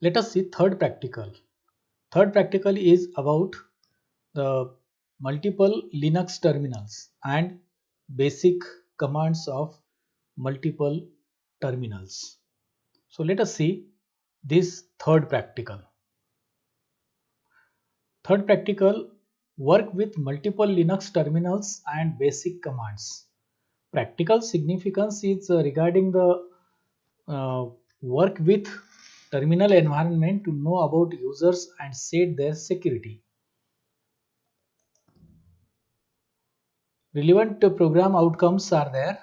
Let us see third practical. Third practical is about the multiple Linux terminals and basic commands of multiple terminals. So let us see this third practical. Third practical, work with multiple Linux terminals and basic commands. Practical significance is regarding the uh, work with terminal environment to know about users and set their security. Relevant program outcomes are there: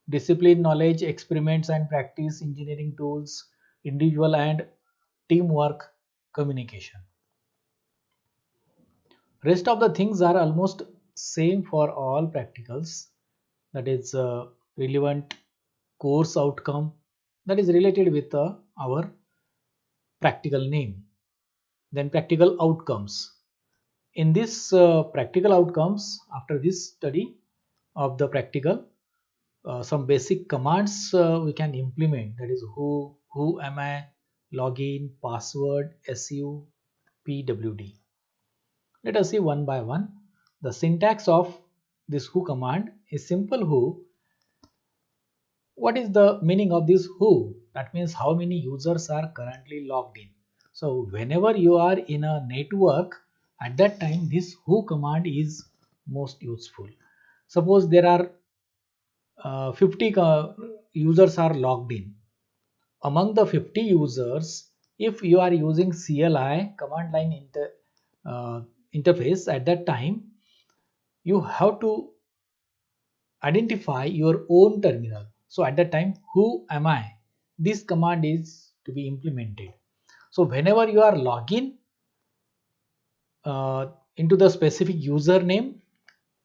discipline, knowledge, experiments and practice, engineering tools, individual and teamwork, communication. Rest of the things are almost same for all practicals. That is relevant course outcome that is related with our practical name. Then practical outcomes. In this practical outcomes, after this study of the practical, some basic commands we can implement. That is who am I, login, password, su, pwd. Let us see one by one. The syntax of this who command is simple who. What is the meaning of this who? That means how many users are currently logged in. So whenever you are in a network, at that time this who command is most useful. Suppose there are 50 users are logged in. Among the 50 users, if you are using CLI command line uh, interface, at that time you have to identify your own terminal. So at that time, who am I? This command is to be implemented. So whenever you are login into the specific username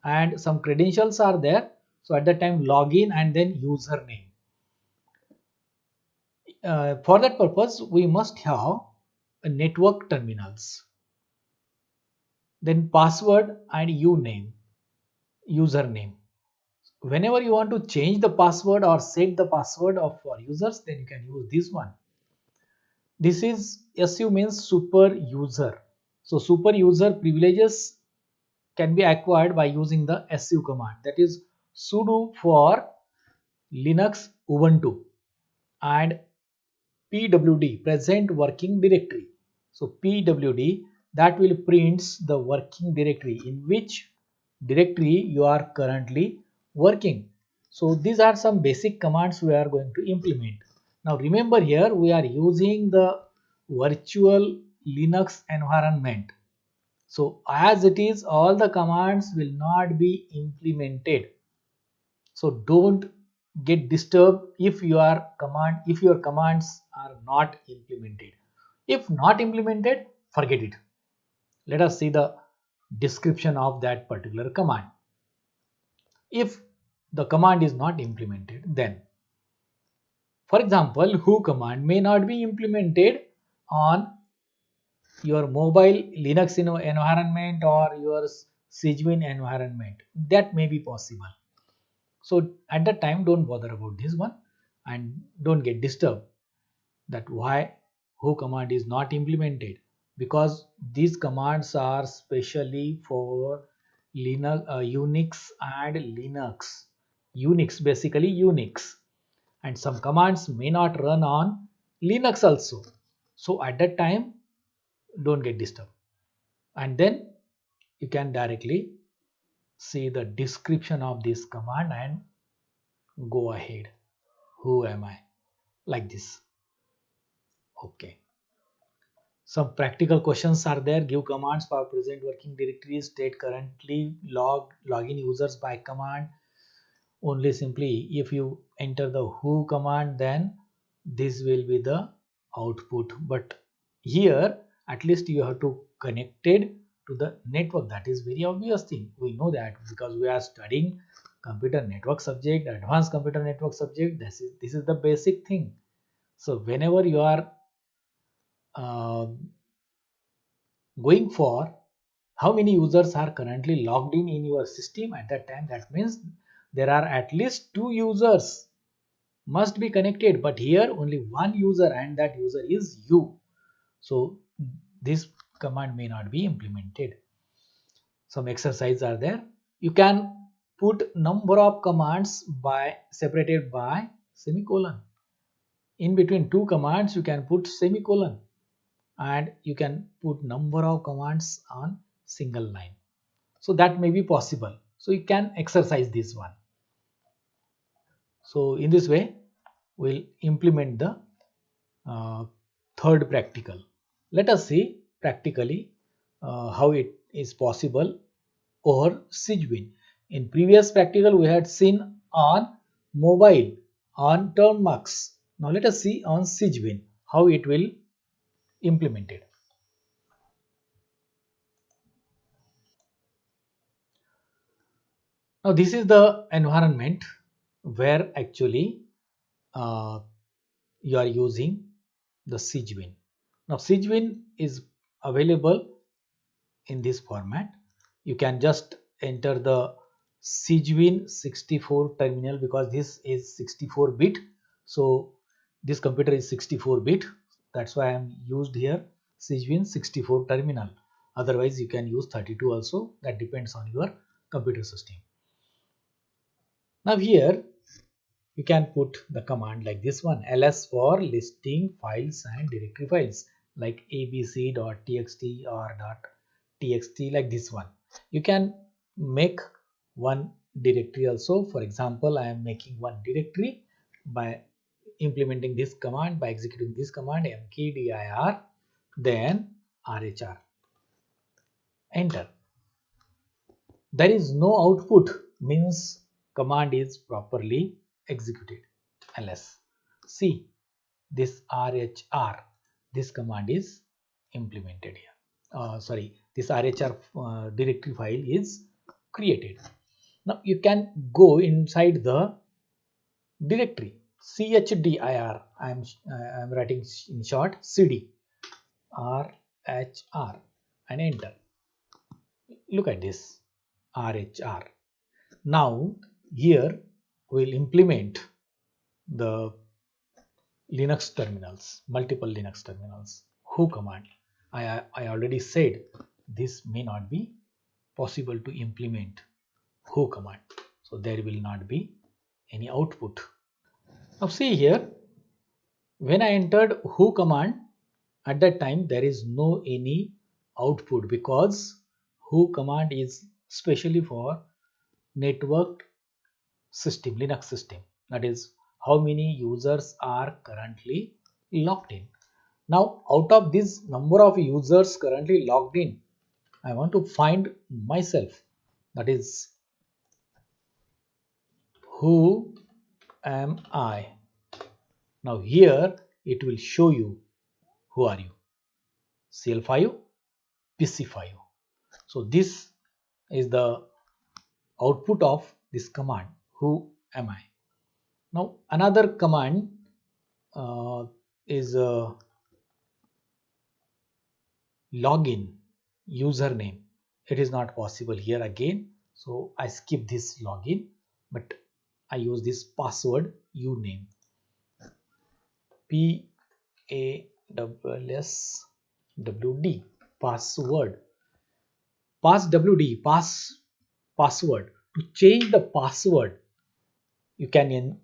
and some credentials are there, so at that time login and then username. For that purpose, we must have a network terminals. Then password and username. Whenever you want to change the password or set the password of for users, then you can use this one. This is su means super user. So super user privileges can be acquired by using the su command, that is sudo for Linux Ubuntu and pwd present working directory. So pwd, that will prints the working directory in which directory you are currently working. So these are some basic commands we are going to implement. Now remember, here we are using the virtual Linux environment. So as it is, all the commands will not be implemented. So don't get disturbed if your commands are not implemented. If not implemented, forget it. Let us see the description of that particular command. If the command is not implemented, then for example, who command may not be implemented on your mobile Linux environment or your Sigwin environment. That may be possible. So at that time, don't bother about this one and don't get disturbed that why who command is not implemented, because these commands are specially for Linux, Unix and Linux. Unix, basically Unix, and some commands may not run on Linux also. So at that time, don't get disturbed, and then you can directly see the description of this command and go ahead. Who am I? Like this. Okay. Some practical questions are there. Give commands for present working directories. State currently login users by command. Only simply if you enter the who command, then this will be the output. But here at least you have to connected to the network. That is very obvious thing. We know that because we are studying computer network subject, advanced computer network subject. This is the basic thing. So whenever you are going for how many users are currently logged in your system at that time, that means there are at least two users must be connected, but here only one user and that user is you. So this command may not be implemented. Some exercises are there. You can put number of commands by separated by semicolon. In between two commands you can put semicolon, and you can put number of commands on single line. So that may be possible. So you can exercise this one. So in this way we'll implement the uh, third practical. Let us see practically how it is possible over Cygwin. In previous practical we had seen on mobile, on Turnmux. Now let us see on Cygwin how it will implemented. Now this is the environment where actually uh, you are using the Cygwin. Now Cygwin is available in this format. You can just enter the Cygwin 64 terminal, because this is 64 bit. So this computer is 64 bit. That's why I am used here Cygwin 64 terminal. Otherwise you can use 32 also. That depends on your computer system. Now here you can put the command like this one, ls for listing files and directory files like abc.txt or .txt, like this one. You can make one directory also. For example, I am making one directory by implementing this command, by executing this command mkdir, then rhr, enter. There is no output, means command is properly executed. Ls. See this rhr, this command is implemented here. Sorry, this rhr directory file is created. Now you can go inside the directory chdr. I am writing in short cd rhr and enter. Look at this rhr. Now here we'll implement the Linux terminals, multiple Linux terminals. Who command. I already said this may not be possible to implement who command. So there will not be any output. Now see here, when I entered who command, at that time there is no any output, because who command is specially for network system, Linux system. That is how many users are currently logged in. Now out of this number of users currently logged in, I want to find myself. That is, who am I? Now here it will show you who are you. CL5, PC5. So this is the output of this command, who am I. Now another command is login username. It is not possible here again, so I skip this login, but I use this password uname, PASSWD, password, password. To change the password you can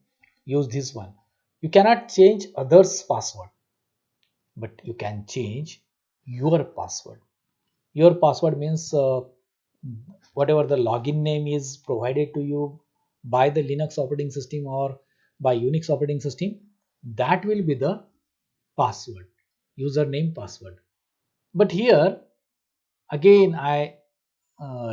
use this one. You cannot change others password, but you can change your password. Your password means whatever the login name is provided to you by the Linux operating system or by Unix operating system, that will be the password, username, password. But here again I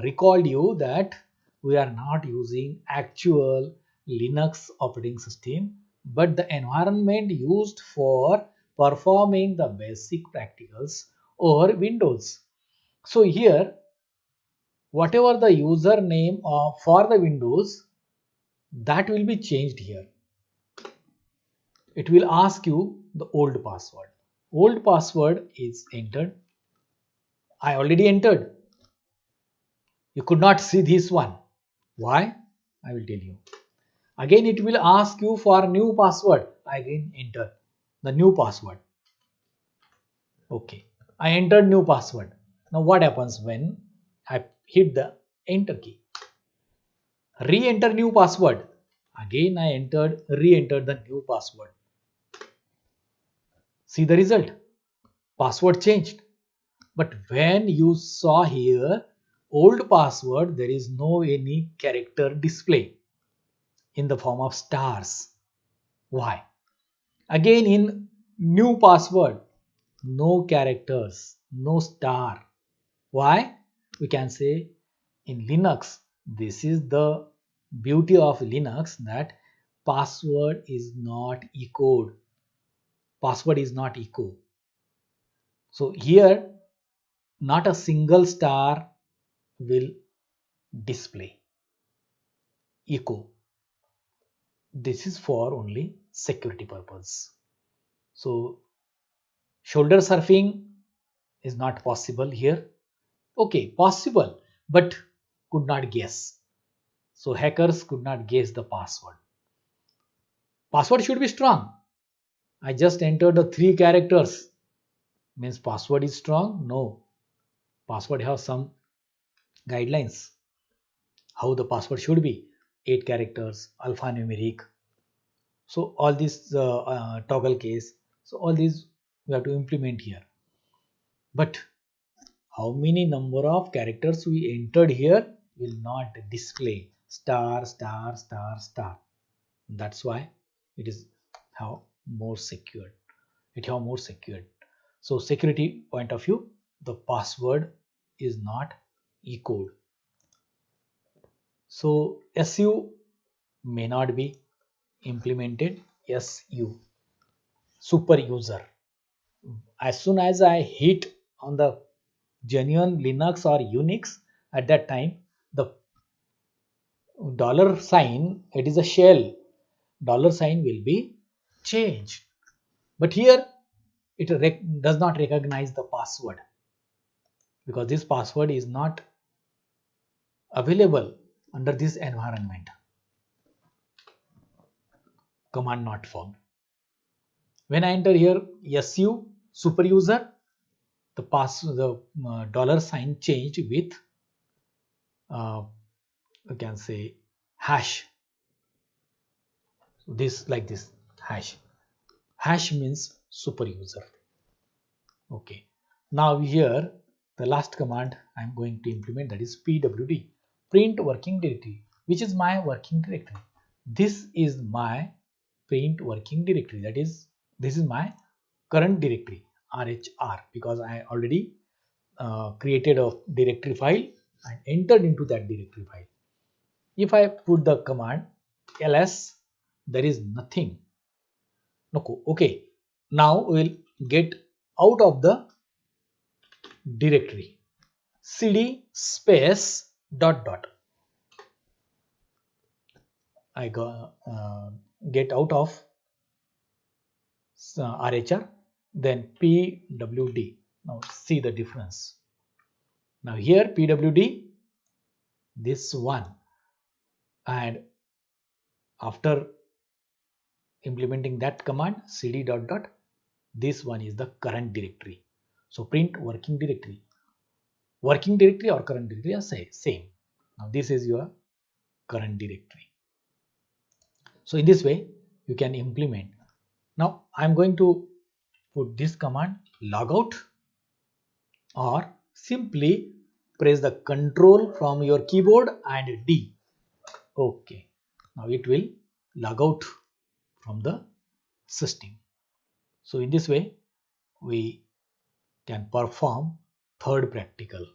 recalled you that we are not using actual Linux operating system, but the environment used for performing the basic practicals over Windows. So here whatever the username for the Windows, that will be changed here. It will ask you the old password. Old password is entered. I already entered. You could not see this one. Why? I will tell you. Again it will ask you for new password. Again enter the new password. Okay, I entered new password. Now what happens when I hit the enter key? Re-enter new password. Again I re-entered the new password. See the result? Password changed. But when you saw here old password, there is no any character display in the form of stars. Why? Again in new password, no characters, no star. Why? We can say in Linux, this is the beauty of Linux, that password is not echoed. Password is not echo. So here not a single star will display echo. This is for only security purpose. So shoulder surfing is not possible here. Okay, possible, but could not guess. So hackers could not guess the password. Password should be strong. I just entered the 3 characters. Means password is strong? No. Password has some guidelines. How the password should be. 8 characters, alphanumeric. So all this toggle case. So all these we have to implement here. But how many number of characters we entered here will not display star star star star. That's why it is how more secured. It have more secured. So security point of view, the password is not echoed. So SU may not be implemented. SU, super user. As soon as I hit on the genuine Linux or Unix, at that time the dollar sign, it is a shell, dollar sign will be changed. But here it does not recognize the password, because this password is not available under this environment. Command not found. When I enter here SU super user, the dollar sign changed with you can say hash. So this like this hash. Hash means super user. Okay. Now here the last command I'm going to implement, that is pwd, print working directory, which is my working directory. This is my print working directory, that is this is my current directory rhr, because I already created a directory file and entered into that directory file. If I put the command ls, there is nothing. No, okay. Now we will get out of the directory. Cd space dot dot. I get out of RHR, then pwd. Now see the difference. Now here pwd, this one, and after implementing that command cd dot dot, this one is the current directory. So print working directory. Working directory or current directory are same. Now this is your current directory. So in this way you can implement. Now I'm going to put this command logout, or simply press the control from your keyboard and D. Okay. Now it will log out from the system. So in this way we can perform third practical.